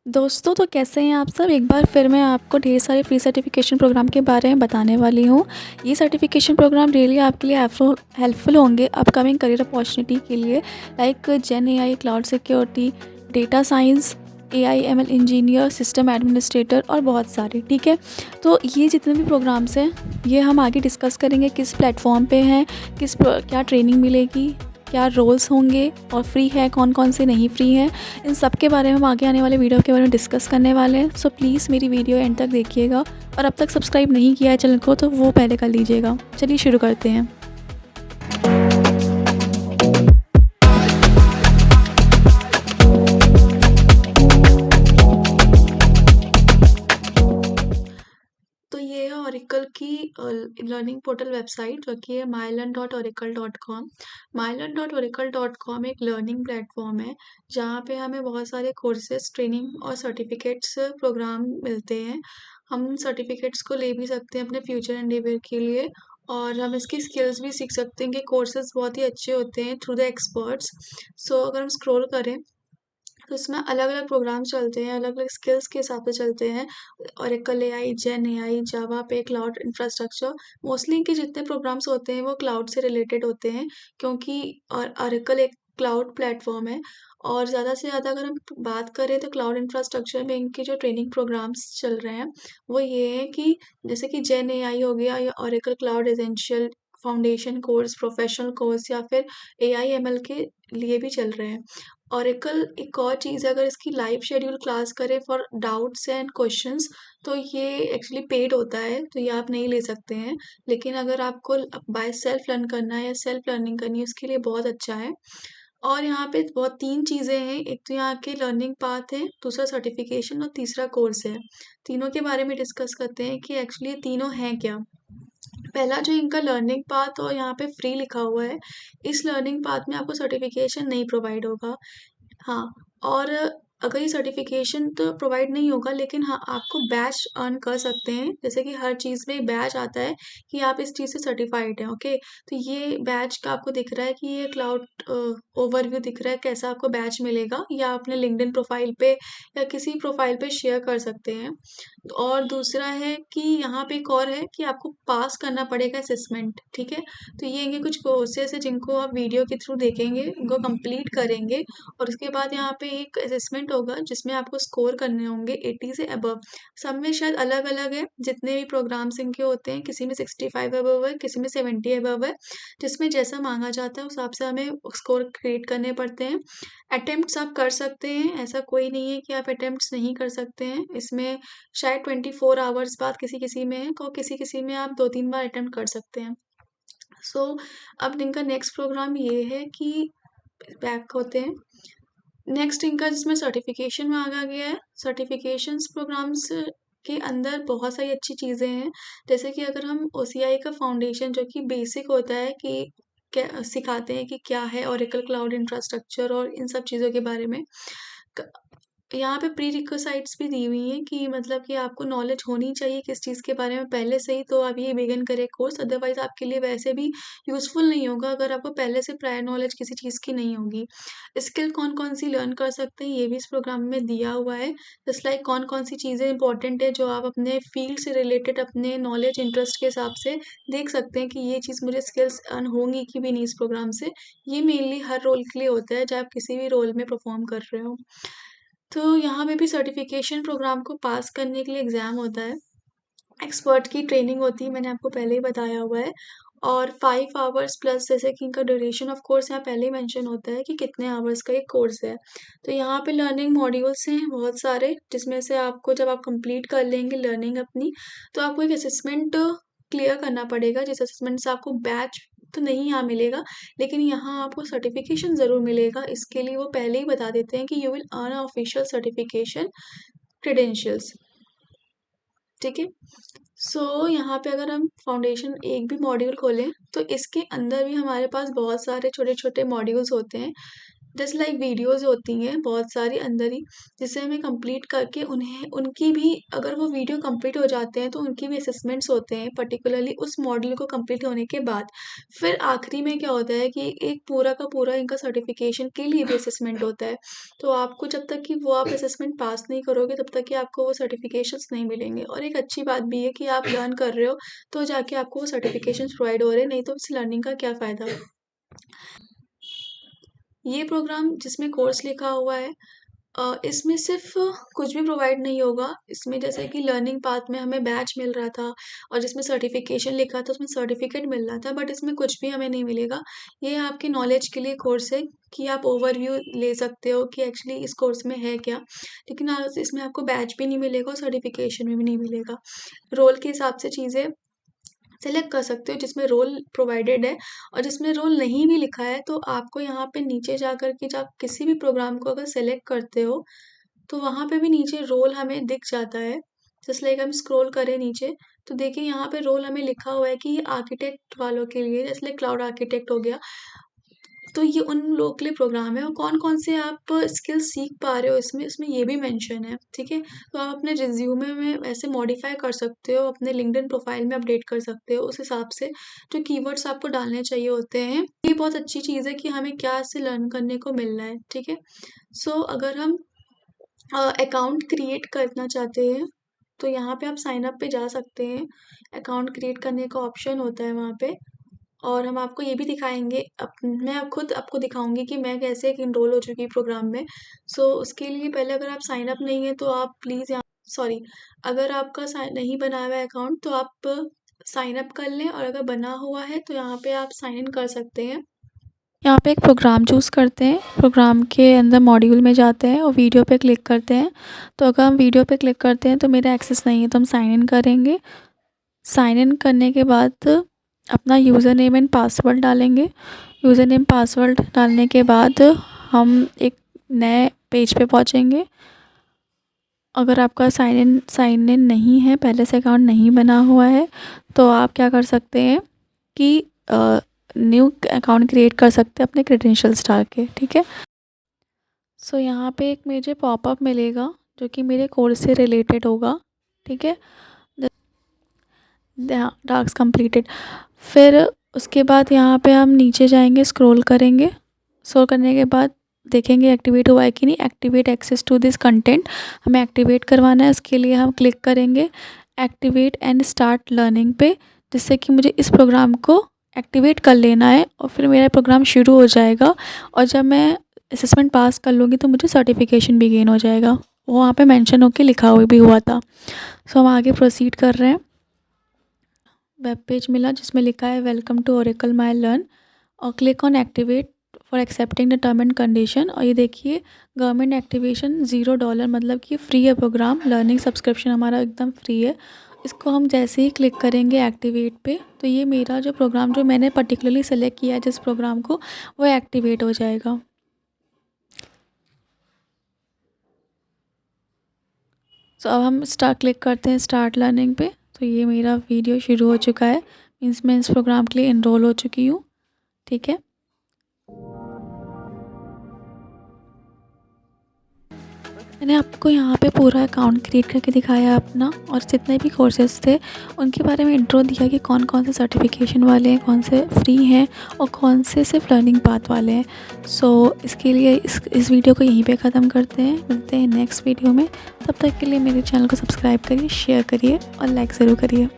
दोस्तों तो कैसे हैं आप सब। एक बार फिर मैं आपको ढेर सारे फ्री सर्टिफिकेशन प्रोग्राम के बारे में बताने वाली हूँ। ये सर्टिफिकेशन प्रोग्राम रियली आपके लिए हेल्पफुल होंगे अपकमिंग करियर अपॉर्चुनिटी के लिए, like gen AI, cloud security, data science, AI ML engineer, system administrator और बहुत सारे। ठीक है, तो ये जितने भी प्रोग्राम्स हैं ये हम आगे डिस्कस करेंगे, किस प्लेटफॉर्म पे हैं, क्या ट्रेनिंग मिलेगी, क्या रोल्स होंगे और फ्री है, कौन कौन से नहीं फ्री हैं। इन सब के बारे में हम आगे आने वाले वीडियो के बारे में डिस्कस करने वाले हैं। सो प्लीज़ मेरी वीडियो एंड तक देखिएगा, और अब तक सब्सक्राइब नहीं किया है चैनल को तो वो पहले कर लीजिएगा। चलिए शुरू करते हैं। तो ये है ओरेकल की लर्निंग पोर्टल वेबसाइट, जो कि है mylearn.oracle.com। mylearn.oracle.com एक लर्निंग प्लेटफॉर्म है जहाँ पे हमें बहुत सारे कोर्सेज, ट्रेनिंग और सर्टिफिकेट्स प्रोग्राम मिलते हैं। हम सर्टिफिकेट्स को ले भी सकते हैं अपने फ्यूचर एंडेवर के लिए, और हम इसकी स्किल्स भी सीख सकते हैं कि कोर्सेज बहुत ही अच्छे होते हैं थ्रू द एक्सपर्ट्स। सो अगर हम स्क्रॉल करें तो इसमें अलग-अलग प्रोग्राम चलते हैं, अलग-अलग स्किल्स के हिसाब से चलते हैं। ओरेकल एआई, जेन एआई, जावा पे क्लाउड इंफ्रास्ट्रक्चर, मोस्टली इनके जितने प्रोग्राम्स होते हैं वो क्लाउड से रिलेटेड होते हैं, क्योंकि और ओरेकल एक क्लाउड प्लेटफॉर्म है। और ज़्यादा से ज़्यादा अगर हम बात करें तो क्लाउड इंफ्रास्ट्रक्चर में इनके जो ट्रेनिंग प्रोग्राम्स चल रहे हैं वो ये है कि जैसे कि जेन एआई हो गया या Oracle cloud essential foundation course, professional course, या फिर एआई एमएल के लिए भी चल रहे हैं। ओरेकल एक और चीज़ है, अगर इसकी लाइव शेड्यूल क्लास करें फॉर डाउट्स एंड क्वेश्चंस तो ये एक्चुअली पेड होता है, तो ये आप नहीं ले सकते हैं। लेकिन अगर आपको बाय सेल्फ लर्न करना है या सेल्फ लर्निंग करनी है उसके लिए बहुत अच्छा है। और यहाँ पे बहुत 3 चीज़ें हैं, एक तो यहाँ के लर्निंग पाथ है, दूसरा सर्टिफिकेशन और तीसरा कोर्स है। तीनों के बारे में डिस्कस करते हैं कि एक्चुअली ये तीनों हैं क्या। पहला जो इनका लर्निंग पाथ और यहाँ पे फ्री लिखा हुआ है, इस लर्निंग पाथ में आपको सर्टिफिकेशन नहीं प्रोवाइड होगा। हाँ, और अगर ये सर्टिफ़िकेशन तो प्रोवाइड नहीं होगा, लेकिन हाँ, आपको बैच अर्न कर सकते हैं। जैसे कि हर चीज़ में बैच आता है कि आप इस चीज़ से सर्टिफ़ाइड हैं, ओके? तो ये बैच का आपको दिख रहा है कि ये क्लाउड ओवरव्यू दिख रहा है, कैसा आपको बैच मिलेगा, या अपने लिंक्डइन प्रोफ़ाइल पे या किसी प्रोफ़ाइल पे शेयर कर सकते हैं। और दूसरा है कि यहाँ पे एक और है कि आपको पास करना पड़ेगा असेसमेंट, ठीक है? तो ये इनके कुछ कोर्सेज़ हैं जिनको आप वीडियो के थ्रू देखेंगे, उनको कंप्लीट करेंगे, और उसके बाद यहाँ पे एक असेसमेंट होगा जिसमें आपको स्कोर करने होंगे 80 से अबव। सब में शायद अलग-अलग है, जितने भी प्रोग्राम्स इनके होते हैं, किसी में 65 अबव है, किसी में 70 अबव है, जिसमें जैसा माँगा जाता है उस हिसाब से हमें स्कोर क्रिएट करने पड़ते हैं। अटेम्प्ट्स आप कर सकते हैं, ऐसा कोई नहीं है कि आप अटेम्प्ट्स नहीं कर सकते हैं। इसमें शायद 24 आवर्स बाद किसी-किसी में है, और किसी-किसी में आप 2-3 बार अटेम्प्ट कर सकते हैं। सो अब इनका नेक्स्ट प्रोग्राम ये है कि बैक होते हैं। नेक्स्ट इनका जिसमें सर्टिफिकेशन मांगा गया है, सर्टिफिकेशंस प्रोग्राम्स के अंदर बहुत सारी अच्छी चीज़ें हैं। जैसे कि अगर हम ओसीआई का फाउंडेशन, जो कि बेसिक होता है कि क्या सिखाते हैं कि क्या है ओरेकल क्लाउड इंफ्रास्ट्रक्चर और इन सब चीज़ों के बारे में। क यहाँ पे प्री-रिक्विज़ाइट्स भी दी हुई हैं कि मतलब कि आपको नॉलेज होनी चाहिए किस चीज़ के बारे में पहले से ही, तो आप ये बिगिन करें कोर्स, अदरवाइज़ आपके लिए वैसे भी यूज़फुल नहीं होगा अगर आपको पहले से प्रायर नॉलेज किसी चीज़ की नहीं होगी। स्किल कौन-कौन सी लर्न कर सकते हैं ये भी इस प्रोग्राम में दिया हुआ है। जस्ट लाइक कौन-कौन सी चीज़ें इंपॉर्टेंट है जो आप अपने फील्ड से रिलेटेड अपने नॉलेज इंटरेस्ट के हिसाब से देख सकते हैं कि ये चीज़ मुझे स्किल्स अर्न होंगी कि भी नहीं इस प्रोग्राम से। ये मेनली हर रोल के लिए होता है, चाहे आप किसी भी रोल में परफ़ॉर्म कर रहे हो। तो यहाँ पे भी सर्टिफ़िकेशन प्रोग्राम को पास करने के लिए एग्ज़ाम होता है। एक्सपर्ट की ट्रेनिंग होती है, मैंने आपको पहले ही बताया हुआ है। और 5 आवर्स प्लस, जैसे कि इनका ड्यूरेशन ऑफ कोर्स यहाँ पहले ही मेंशन होता है कि कितने आवर्स का ये कोर्स है। तो यहाँ पे लर्निंग मॉड्यूल्स हैं बहुत सारे, जिसमें से आपको जब आप कंप्लीट कर लेंगे लर्निंग अपनी, तो आपको एक असेसमेंट क्लियर करना पड़ेगा, जिस असेसमेंट से आपको बैच तो नहीं यहाँ मिलेगा, लेकिन यहाँ आपको सर्टिफ़िकेशन ज़रूर मिलेगा। इसके लिए वो पहले ही बता देते हैं कि you will earn a official certification credentials, ठीक है? यहाँ पे अगर हम फाउंडेशन एक भी मॉड्यूल खोलें, तो इसके अंदर भी हमारे पास बहुत सारे छोटे-छोटे मॉड्यूल्स होते हैं। जस्ट लाइक वीडियोज़ होती हैं बहुत सारी अंदर ही, जिसे हमें कंप्लीट करके उन्हें उनकी भी अगर वो वीडियो कंप्लीट हो जाते हैं तो उनकी भी असेसमेंट्स होते हैं पर्टिकुलरली उस मॉड्यूल को कंप्लीट होने के बाद। फिर आखिरी में क्या होता है कि एक पूरा का पूरा इनका सर्टिफिकेशन के लिए भी असेसमेंट होता है। तो आपको जब तक कि वो आप असेसमेंट पास नहीं करोगे तब तक कि आपको वो सर्टिफिकेशंस नहीं मिलेंगे। और एक अच्छी बात भी है कि आप लर्न कर रहे हो तो जाके आपको वो सर्टिफिकेशंस प्रोवाइड हो रहे हैं, नहीं तो इस लर्निंग का क्या फ़ायदा। ये प्रोग्राम जिसमें कोर्स लिखा हुआ है इसमें सिर्फ़ कुछ भी प्रोवाइड नहीं होगा, इसमें जैसे कि लर्निंग पाथ में हमें बैच मिल रहा था और जिसमें सर्टिफ़िकेशन लिखा था उसमें सर्टिफ़िकेट मिल रहा था, बट इसमें कुछ भी हमें नहीं मिलेगा। ये आपके नॉलेज के लिए कोर्स है कि आप ओवरव्यू ले सकते हो कि एक्चुअली इस कोर्स में है क्या। लेकिन इसमें आपको बैच भी नहीं मिलेगा और सर्टिफ़िकेशन भी नहीं मिलेगा। रोल के हिसाब से चीज़ें सेलेक्ट कर सकते हो जिसमें रोल प्रोवाइडेड है, और जिसमें रोल नहीं भी लिखा है तो आपको यहाँ पे नीचे जाकर के जब आप किसी भी प्रोग्राम को अगर सेलेक्ट करते हो तो वहाँ पे भी नीचे रोल हमें दिख जाता है। जस्ट लाइक हम स्क्रॉल करें नीचे तो देखिए यहाँ पे रोल हमें लिखा हुआ है कि ये आर्किटेक्ट वालों के लिए, जैसे लाइक क्लाउड आर्किटेक्ट हो गया, तो ये उन लोगों के लिए प्रोग्राम है। और कौन-कौन से आप स्किल्स सीख पा रहे हो इसमें ये भी मेंशन है, ठीक है? तो आप अपने रिज़्यूमे में ऐसे मॉडिफ़ाई कर सकते हो, अपने लिंक्डइन प्रोफ़ाइल में अपडेट कर सकते हो उस हिसाब से, जो कीवर्ड्स आपको डालने चाहिए होते हैं। ये बहुत अच्छी चीज़ है कि हमें क्या इससे लर्न करने को मिल रहा है, ठीक है? सो अगर हम अकाउंट क्रिएट करना चाहते हैं, तो यहाँ पे आप साइन अप पे जा सकते हैं। अकाउंट क्रिएट करने का ऑप्शन होता है वहाँ पे, और हम आपको ये भी दिखाएँगे मैं अब खुद आपको दिखाऊँगी कि मैं कैसे एक एनरोल हो चुकी प्रोग्राम में। सो उसके लिए पहले अगर आप साइन अप नहीं है तो आप प्लीज़ यहाँ सॉरी, अगर आपका नहीं बना हुआ है अकाउंट तो आप साइन अप कर लें, और अगर बना हुआ है तो यहाँ पे आप साइन इन कर सकते हैं। यहाँ पे एक प्रोग्राम चूज़ करते हैं, प्रोग्राम के अंदर मॉड्यूल में जाते हैं और वीडियो पे क्लिक करते हैं। तो अगर हम वीडियो पे क्लिक करते हैं तो मेरा एक्सेस नहीं है तो हम साइन इन करेंगे। साइन इन करने के बाद अपना यूज़र नेम एंड पासवर्ड डालेंगे। यूज़र नेम पासवर्ड डालने के बाद हम एक नए पेज पे पहुँचेंगे। अगर आपका साइन इन नहीं है, पहले से अकाउंट नहीं बना हुआ है, तो आप क्या कर सकते हैं कि न्यू अकाउंट क्रिएट कर सकते हैं अपने क्रेडेंशियल्स डाल के, ठीक है। सो यहाँ पे एक मुझे पॉपअप मिलेगा जो कि मेरे कोर्स से रिलेटेड होगा, ठीक है। Task completed. फिर उसके बाद यहाँ पे हम नीचे जाएंगे, स्क्रॉल करेंगे। स्क्रॉल करने के बाद देखेंगे एक्टिवेट हुआ है कि नहीं। Activate access to this content हमें एक्टिवेट करवाना है। उसके लिए हम क्लिक करेंगे एक्टिवेट एंड स्टार्ट लर्निंग पे, जिससे कि मुझे इस प्रोग्राम को एक्टिवेट कर लेना है और फिर मेरा प्रोग्राम शुरू हो जाएगा। और जब मैं असेसमेंट पास कर लूँगी तो मुझे सर्टिफिकेशन भी गेन हो जाएगा। वो वहाँ पे मेंशन होके लिखा हुआ भी हुआ था। सो हम आगे प्रोसीड कर रहे हैं। वेब पेज मिला जिसमें लिखा है welcome to Oracle my learn, और click on activate for accepting the term and condition. और ये देखिए गवर्नमेंट एक्टिवेशन $0, मतलब कि फ्री है प्रोग्राम। लर्निंग सब्सक्रिप्शन हमारा एकदम फ्री है। इसको हम जैसे ही क्लिक करेंगे एक्टिवेट पे तो ये मेरा जो प्रोग्राम जो मैंने पर्टिकुलरली सेलेक्ट किया है जिस प्रोग्राम को, वो एक्टिवेट हो जाएगा। तो अब हम क्लिक करते हैं स्टार्ट लर्निंग पे। तो ये मेरा वीडियो शुरू हो चुका है, मीन्स मैं इस प्रोग्राम के लिए इनरोल हो चुकी हूँ, ठीक है। मैंने आपको यहाँ पे पूरा अकाउंट क्रिएट करके दिखाया अपना, और जितने भी कोर्सेज़ थे उनके बारे में इंट्रो दिया कि कौन कौन से सर्टिफिकेशन वाले हैं, कौन से फ्री हैं और कौन से सिर्फ लर्निंग पाथ वाले हैं। सो इसके लिए इस वीडियो को यहीं पे ख़त्म करते हैं। मिलते हैं नेक्स्ट वीडियो में। तब तक के लिए मेरे चैनल को सब्सक्राइब करिए, शेयर करिए और लाइक ज़रूर करिए।